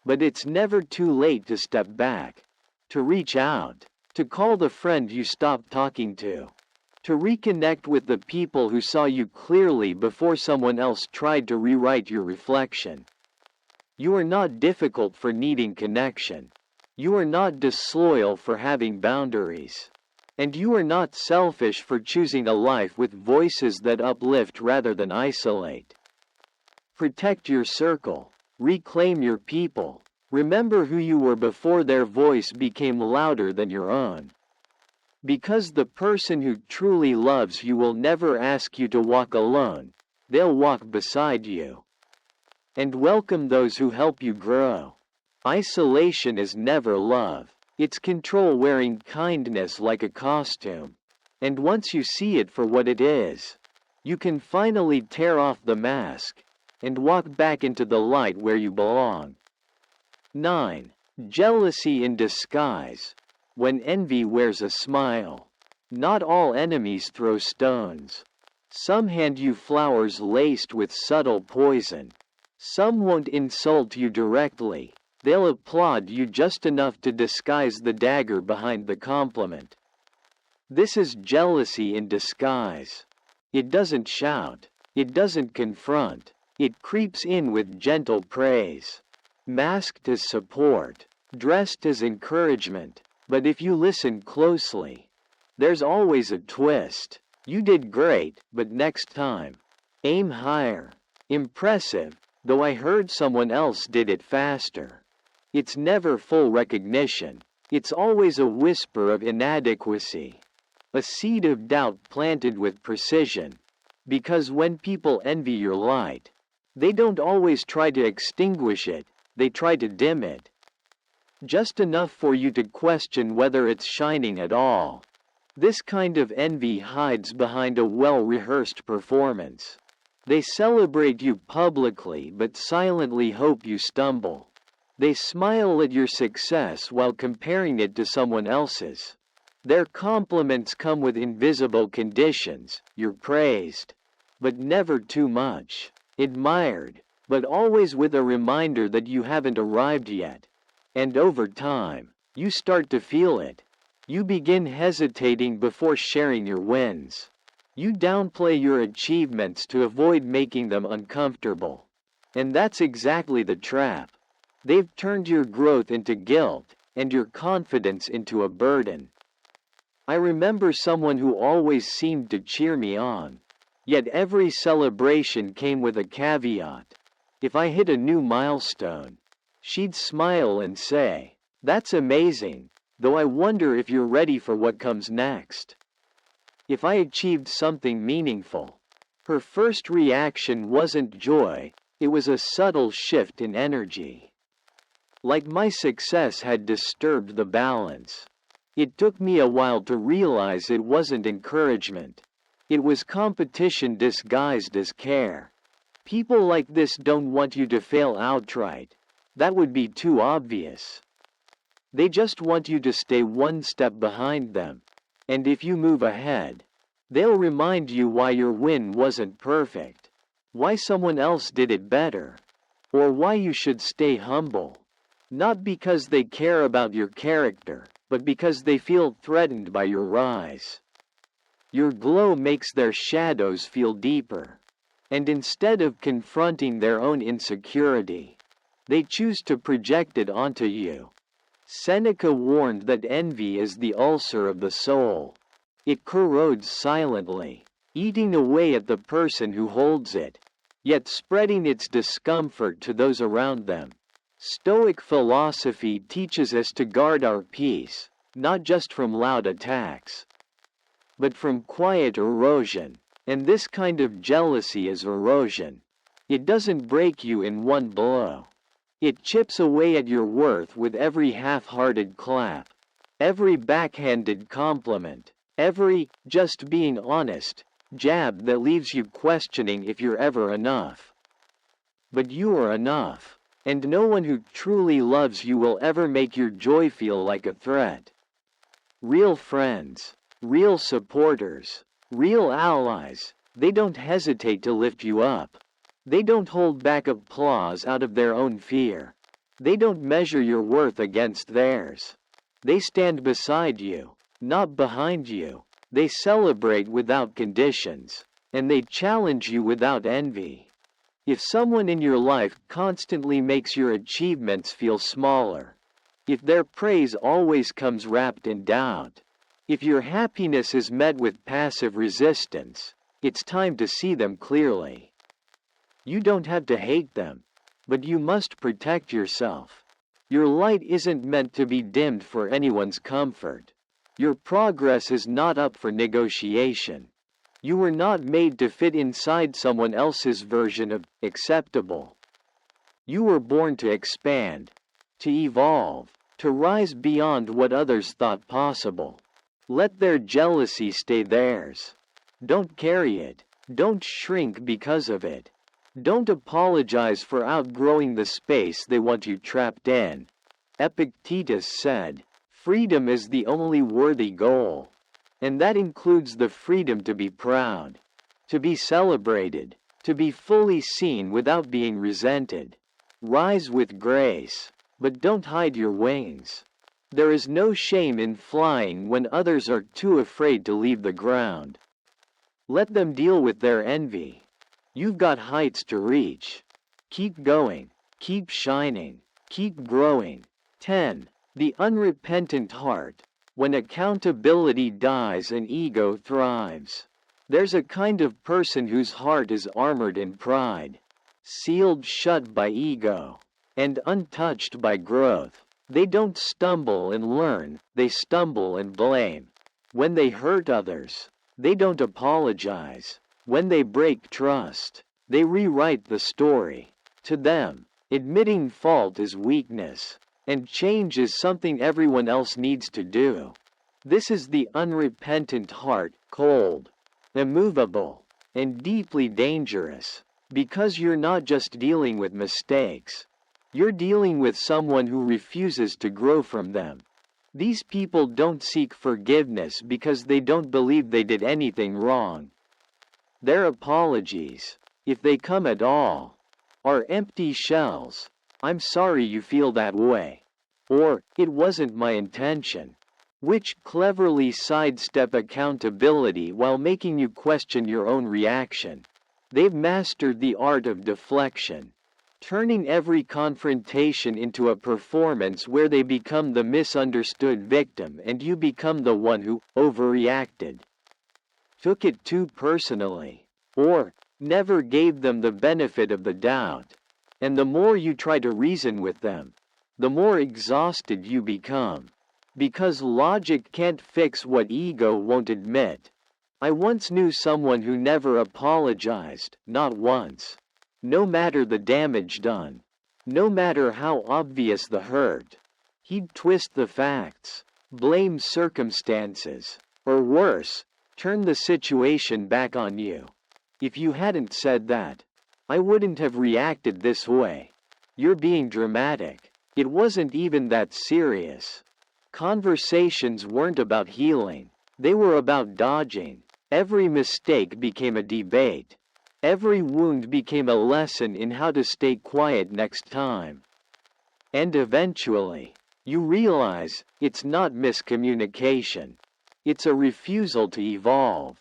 But it's never too late to step back, to reach out, to call the friend you stopped talking to reconnect with the people who saw you clearly before someone else tried to rewrite your reflection. You are not difficult for needing connection. You are not disloyal for having boundaries. And you are not selfish for choosing a life with voices that uplift rather than isolate. Protect your circle. Reclaim your people. Remember who you were before their voice became louder than your own. Because the person who truly loves you will never ask you to walk alone. They'll walk beside you. And welcome those who help you grow. Isolation is never love. It's control wearing kindness like a costume. And once you see it for what it is, you can finally tear off the mask and walk back into the light where you belong. 9. Jealousy in disguise. When envy wears a smile. Not all enemies throw stones. Some hand you flowers laced with subtle poison. Some won't insult you directly. They'll applaud you just enough to disguise the dagger behind the compliment. This is jealousy in disguise. It doesn't shout. It doesn't confront. It creeps in with gentle praise. Masked as support. Dressed as encouragement. But if you listen closely, there's always a twist. You did great, but next time, aim higher. Impressive, though I heard someone else did it faster. It's never full recognition. It's always a whisper of inadequacy. A seed of doubt planted with precision. Because when people envy your light, they don't always try to extinguish it, they try to dim it. Just enough for you to question whether it's shining at all. This kind of envy hides behind a well-rehearsed performance. They celebrate you publicly but silently hope you stumble. They smile at your success while comparing it to someone else's. Their compliments come with invisible conditions. You're praised, but never too much. Admired, but always with a reminder that you haven't arrived yet. And over time, you start to feel it. You begin hesitating before sharing your wins. You downplay your achievements to avoid making them uncomfortable. And that's exactly the trap. They've turned your growth into guilt, and your confidence into a burden. I remember someone who always seemed to cheer me on. Yet every celebration came with a caveat. If I hit a new milestone, she'd smile and say, "That's amazing, though I wonder if you're ready for what comes next." If I achieved something meaningful, her first reaction wasn't joy, it was a subtle shift in energy. Like my success had disturbed the balance. It took me a while to realize it wasn't encouragement. It was competition disguised as care. People like this don't want you to fail outright. That would be too obvious. They just want you to stay one step behind them. And if you move ahead, they'll remind you why your win wasn't perfect, why someone else did it better, or why you should stay humble. Not because they care about your character, but because they feel threatened by your rise. Your glow makes their shadows feel deeper. And instead of confronting their own insecurity, they choose to project it onto you. Seneca warned that envy is the ulcer of the soul. It corrodes silently, eating away at the person who holds it, yet spreading its discomfort to those around them. Stoic philosophy teaches us to guard our peace, not just from loud attacks, but from quiet erosion. And this kind of jealousy is erosion. It doesn't break you in one blow. It chips away at your worth with every half-hearted clap, every backhanded compliment, every "just being honest" jab that leaves you questioning if you're ever enough. But you are enough, and no one who truly loves you will ever make your joy feel like a threat. Real friends, real supporters, real allies, they don't hesitate to lift you up. They don't hold back applause out of their own fear. They don't measure your worth against theirs. They stand beside you, not behind you. They celebrate without conditions, and they challenge you without envy. If someone in your life constantly makes your achievements feel smaller, if their praise always comes wrapped in doubt, if your happiness is met with passive resistance, it's time to see them clearly. You don't have to hate them, but you must protect yourself. Your light isn't meant to be dimmed for anyone's comfort. Your progress is not up for negotiation. You were not made to fit inside someone else's version of acceptable. You were born to expand, to evolve, to rise beyond what others thought possible. Let their jealousy stay theirs. Don't carry it. Don't shrink because of it. Don't apologize for outgrowing the space they want you trapped in. Epictetus said, "Freedom is the only worthy goal." And that includes the freedom to be proud, to be celebrated, to be fully seen without being resented. Rise with grace, but don't hide your wings. There is no shame in flying when others are too afraid to leave the ground. Let them deal with their envy. You've got heights to reach. Keep going, keep shining, keep growing. 10. The unrepentant heart. When accountability dies and ego thrives. There's a kind of person whose heart is armored in pride, sealed shut by ego, and untouched by growth. They don't stumble and learn, they stumble and blame. When they hurt others, they don't apologize. When they break trust, they rewrite the story. To them, admitting fault is weakness, and change is something everyone else needs to do. This is the unrepentant heart, cold, immovable, and deeply dangerous, because you're not just dealing with mistakes. You're dealing with someone who refuses to grow from them. These people don't seek forgiveness because they don't believe they did anything wrong. Their apologies, if they come at all, are empty shells. "I'm sorry you feel that way," or "it wasn't my intention," which cleverly sidestep accountability while making you question your own reaction. They've mastered the art of deflection, turning every confrontation into a performance where they become the misunderstood victim and you become the one who overreacted, took it too personally, or never gave them the benefit of the doubt. And the more you try to reason with them, the more exhausted you become. Because logic can't fix what ego won't admit. I once knew someone who never apologized, not once. No matter the damage done, no matter how obvious the hurt. He'd twist the facts, blame circumstances, or worse, turn the situation back on you. "If you hadn't said that, I wouldn't have reacted this way. You're being dramatic. It wasn't even that serious." Conversations weren't about healing, they were about dodging. Every mistake became a debate. Every wound became a lesson in how to stay quiet next time. And eventually, you realize it's not miscommunication. It's a refusal to evolve.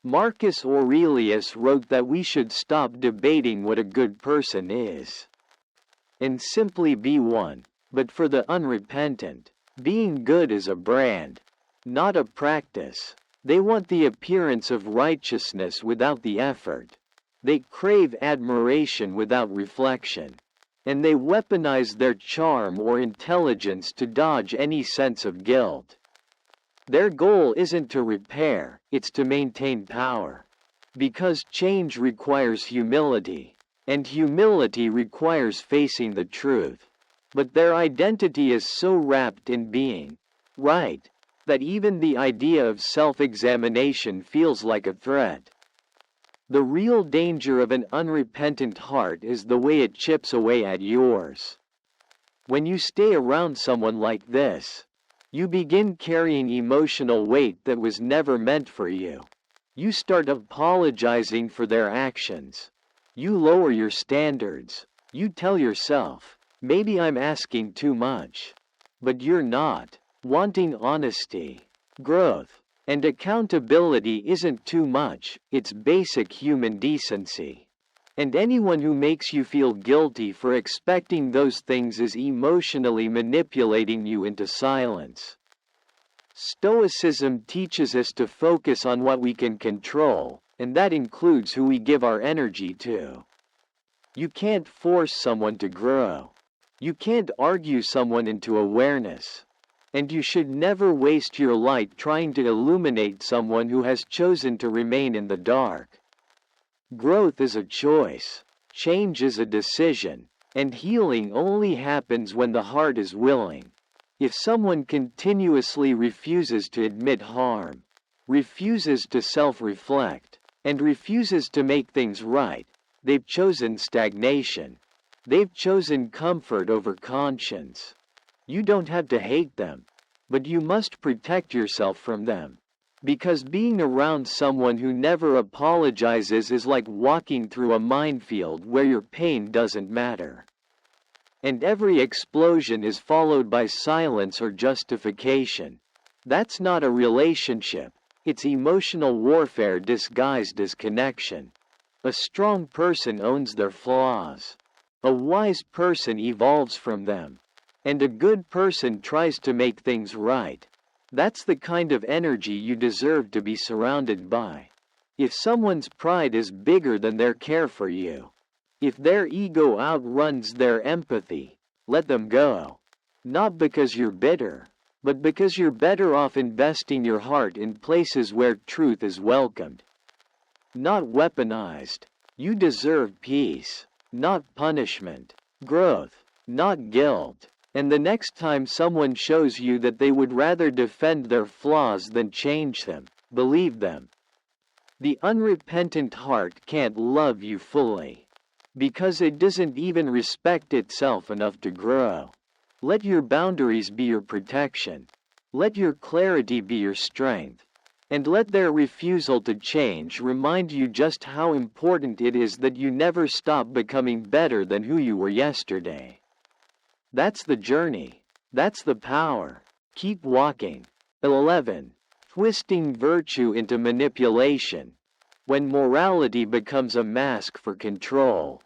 Marcus Aurelius wrote that we should stop debating what a good person is and simply be one. But for the unrepentant, being good is a brand, not a practice. They want the appearance of righteousness without the effort. They crave admiration without reflection. And they weaponize their charm or intelligence to dodge any sense of guilt. Their goal isn't to repair, it's to maintain power. Because change requires humility, and humility requires facing the truth. But their identity is so wrapped in being right that even the idea of self-examination feels like a threat. The real danger of an unrepentant heart is the way it chips away at yours. When you stay around someone like this, you begin carrying emotional weight that was never meant for you. You start apologizing for their actions. You lower your standards. You tell yourself, maybe I'm asking too much. But you're not. Wanting honesty, growth, and accountability isn't too much, it's basic human decency. And anyone who makes you feel guilty for expecting those things is emotionally manipulating you into silence. Stoicism teaches us to focus on what we can control, and that includes who we give our energy to. You can't force someone to grow. You can't argue someone into awareness. And you should never waste your light trying to illuminate someone who has chosen to remain in the dark. Growth is a choice, change is a decision, and healing only happens when the heart is willing. If someone continuously refuses to admit harm, refuses to self-reflect, and refuses to make things right, they've chosen stagnation. They've chosen comfort over conscience. You don't have to hate them, but you must protect yourself from them. Because being around someone who never apologizes is like walking through a minefield where your pain doesn't matter. And every explosion is followed by silence or justification. That's not a relationship, it's emotional warfare disguised as connection. A strong person owns their flaws. A wise person evolves from them. And a good person tries to make things right. That's the kind of energy you deserve to be surrounded by. If someone's pride is bigger than their care for you, if their ego outruns their empathy, let them go. Not because you're bitter, but because you're better off investing your heart in places where truth is welcomed, not weaponized. You deserve peace, not punishment, growth, not guilt. And the next time someone shows you that they would rather defend their flaws than change them, believe them. The unrepentant heart can't love you fully, because it doesn't even respect itself enough to grow. Let your boundaries be your protection. Let your clarity be your strength. And let their refusal to change remind you just how important it is that you never stop becoming better than who you were yesterday. That's the journey. That's the power. Keep walking. 11. Twisting virtue into manipulation. When morality becomes a mask for control.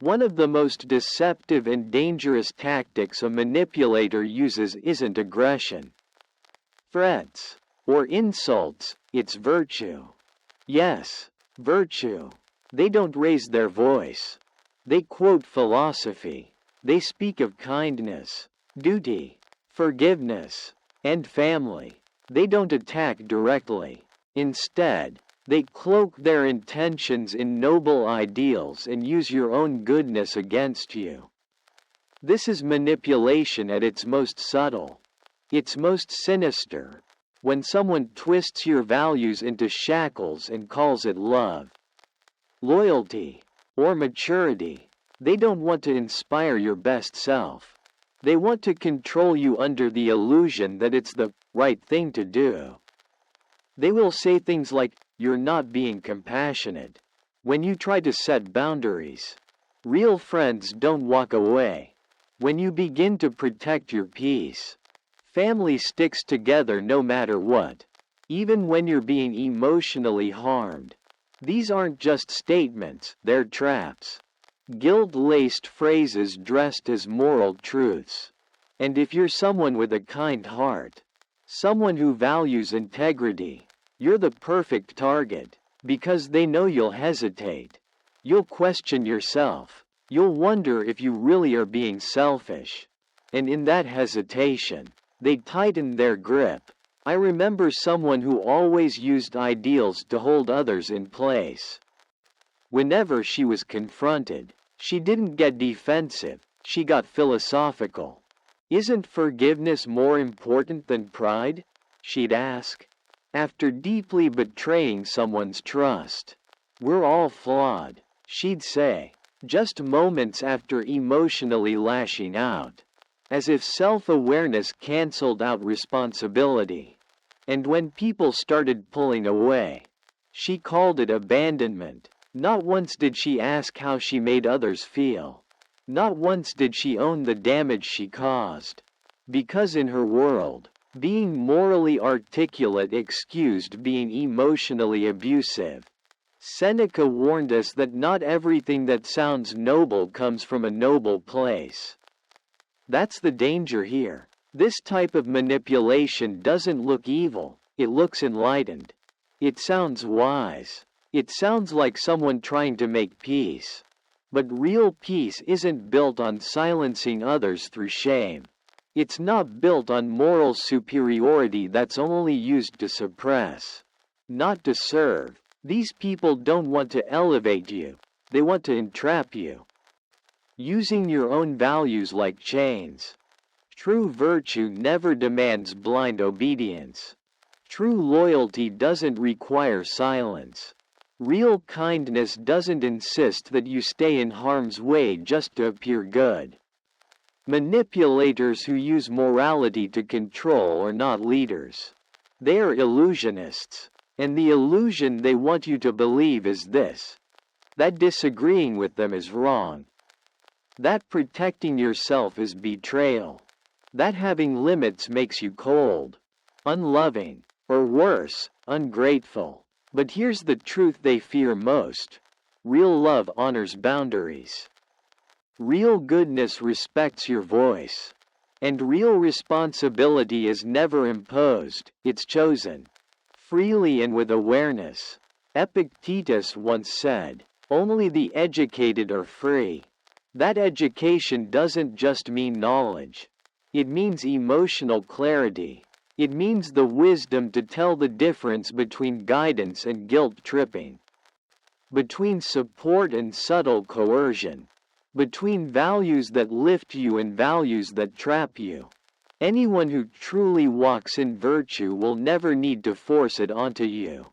One of the most deceptive and dangerous tactics a manipulator uses isn't aggression, threats, or insults, it's virtue. Yes, virtue. They don't raise their voice. They quote philosophy. They speak of kindness, duty, forgiveness, and family. They don't attack directly. Instead, they cloak their intentions in noble ideals and use your own goodness against you. This is manipulation at its most subtle, its most sinister, when someone twists your values into shackles and calls it love, loyalty, or maturity. They don't want to inspire your best self. They want to control you under the illusion that it's the right thing to do. They will say things like, "You're not being compassionate," when you try to set boundaries. Real friends don't walk away. When you begin to protect your peace, family sticks together no matter what, even when you're being emotionally harmed. These aren't just statements, they're traps. Guilt-laced phrases dressed as moral truths. And if you're someone with a kind heart, someone who values integrity, you're the perfect target, because they know you'll hesitate. You'll question yourself. You'll wonder if you really are being selfish. And in that hesitation, they tighten their grip. I remember someone who always used ideals to hold others in place. Whenever she was confronted, she didn't get defensive, she got philosophical. Isn't forgiveness more important than pride? She'd ask. After deeply betraying someone's trust. We're all flawed, she'd say, just moments after emotionally lashing out. As if self-awareness canceled out responsibility. And when people started pulling away, she called it abandonment. Not once did she ask how she made others feel. Not once did she own the damage she caused. Because in her world, being morally articulate excused being emotionally abusive. Seneca warned us that not everything that sounds noble comes from a noble place. That's the danger here. This type of manipulation doesn't look evil, it looks enlightened. It sounds wise. It sounds like someone trying to make peace. But real peace isn't built on silencing others through shame. It's not built on moral superiority that's only used to suppress, not to serve. These people don't want to elevate you, they want to entrap you. Using your own values like chains. True virtue never demands blind obedience. True loyalty doesn't require silence. Real kindness doesn't insist that you stay in harm's way just to appear good. Manipulators who use morality to control are not leaders. They are illusionists, and the illusion they want you to believe is this: that disagreeing with them is wrong. That protecting yourself is betrayal. That having limits makes you cold, unloving, or worse, ungrateful. But here's the truth they fear most. Real love honors boundaries. Real goodness respects your voice. And real responsibility is never imposed, it's chosen. Freely and with awareness. Epictetus once said, "Only the educated are free." That education doesn't just mean knowledge. It means emotional clarity. It means the wisdom to tell the difference between guidance and guilt tripping. Between support and subtle coercion. Between values that lift you and values that trap you. Anyone who truly walks in virtue will never need to force it onto you.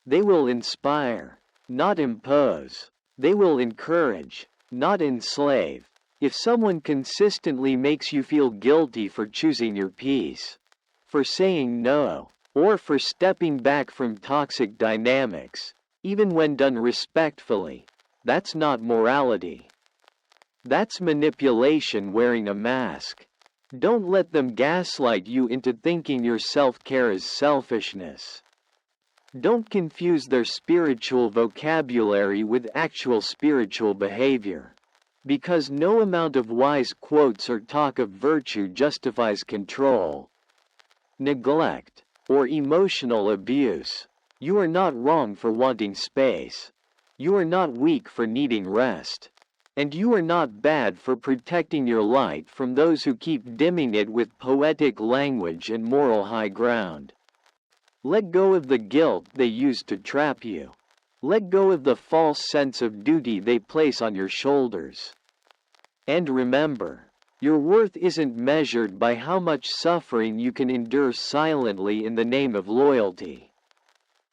They will inspire, not impose. They will encourage, not enslave. If someone consistently makes you feel guilty for choosing your peace, for saying no, or for stepping back from toxic dynamics, even when done respectfully, that's not morality. That's manipulation wearing a mask. Don't let them gaslight you into thinking your self-care is selfishness. Don't confuse their spiritual vocabulary with actual spiritual behavior. Because no amount of wise quotes or talk of virtue justifies control, neglect, or emotional abuse. You are not wrong for wanting space. You are not weak for needing rest. And you are not bad for protecting your light from those who keep dimming it with poetic language and moral high ground. Let go of the guilt they use to trap you. Let go of the false sense of duty they place on your shoulders. And remember, your worth isn't measured by how much suffering you can endure silently in the name of loyalty.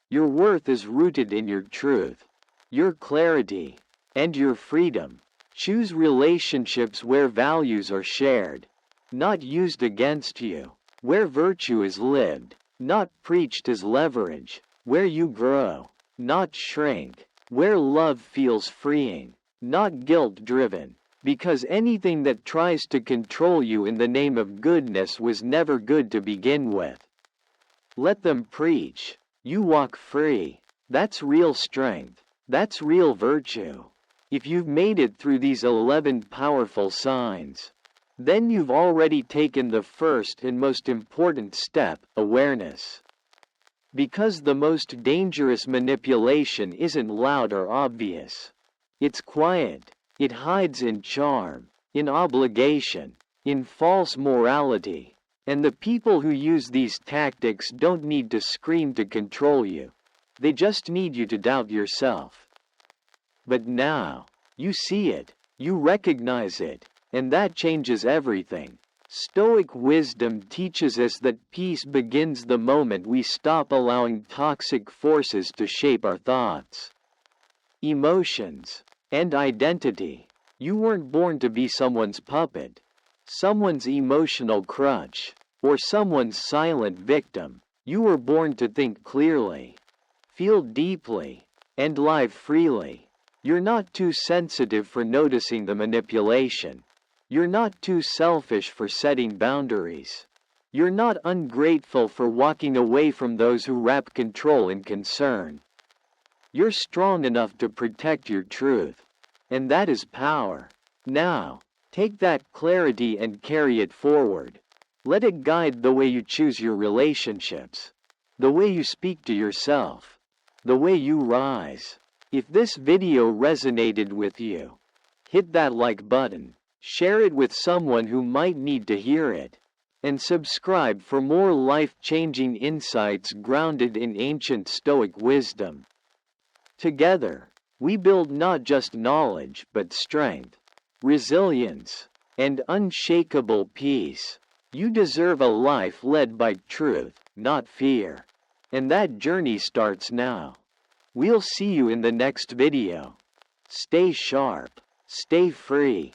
Your worth is rooted in your truth, your clarity, and your freedom. Choose relationships where values are shared, not used against you, where virtue is lived, not preached as leverage, where you grow, not shrink, where love feels freeing, not guilt-driven. Because anything that tries to control you in the name of goodness was never good to begin with. Let them preach. You walk free. That's real strength. That's real virtue. If you've made it through these 11 powerful signs, then you've already taken the first and most important step, awareness. Because the most dangerous manipulation isn't loud or obvious. It's quiet. It hides in charm, in obligation, in false morality. And the people who use these tactics don't need to scream to control you. They just need you to doubt yourself. But now, you see it, you recognize it, and that changes everything. Stoic wisdom teaches us that peace begins the moment we stop allowing toxic forces to shape our thoughts, emotions, and identity. You weren't born to be someone's puppet, someone's emotional crutch, or someone's silent victim. You were born to think clearly, feel deeply, and live freely. You're not too sensitive for noticing the manipulation. You're not too selfish for setting boundaries. You're not ungrateful for walking away from those who wrap control in concern. You're strong enough to protect your truth. And that is power. Now, take that clarity and carry it forward. Let it guide the way you choose your relationships, the way you speak to yourself, the way you rise. If this video resonated with you, hit that like button, share it with someone who might need to hear it, and subscribe for more life-changing insights grounded in ancient Stoic wisdom. Together, we build not just knowledge but strength, resilience, and unshakable peace. You deserve a life led by truth, not fear. And that journey starts now. We'll see you in the next video. Stay sharp, stay free,